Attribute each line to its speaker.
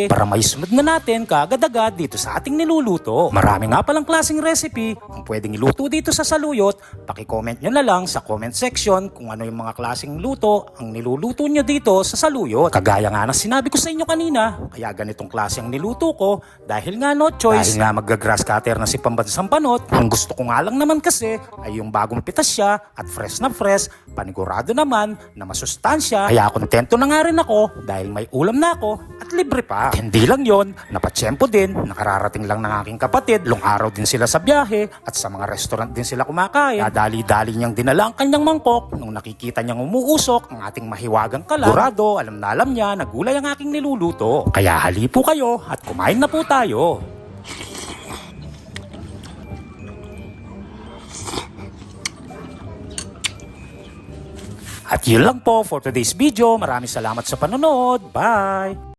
Speaker 1: para maisunod na natin kaagad-agad dito sa ating niluluto. Marami nga palang klaseng recipe ang pwedeng iluto dito sa saluyot. Paki-comment nyo na lang sa comment section kung ano yung mga klaseng luto ang niluluto nyo dito sa saluyot. Kagaya nga na sinabi ko sa inyo kanina, kaya ganitong klase ang niluto ko dahil nga no choice. Dahil nga magga-grass cutter na si Pambansang Panot, ang gusto ko nga lang naman kasi ay yung bagong pitas siya at fresh na fresh, panigurado naman na masustansya. Kaya kontento na nga rin ako dahil may ulam na ako at libre pa. At hindi lang yon, napatsyempo din, nakararating lang ng aking kapatid, long araw din sila sa biyahe at sa mga restaurant din sila kumakain. Dali-dali niyang dinala ang kanyang mangkok nung nakikita niyang umuusok ang ating mahiwagang kalan. Sigurado, alam na alam niya na gulay ang aking niluluto. Kaya hali po kayo at kumain na po tayo. At yun lang po for today's video. Maraming salamat sa panonood. Bye!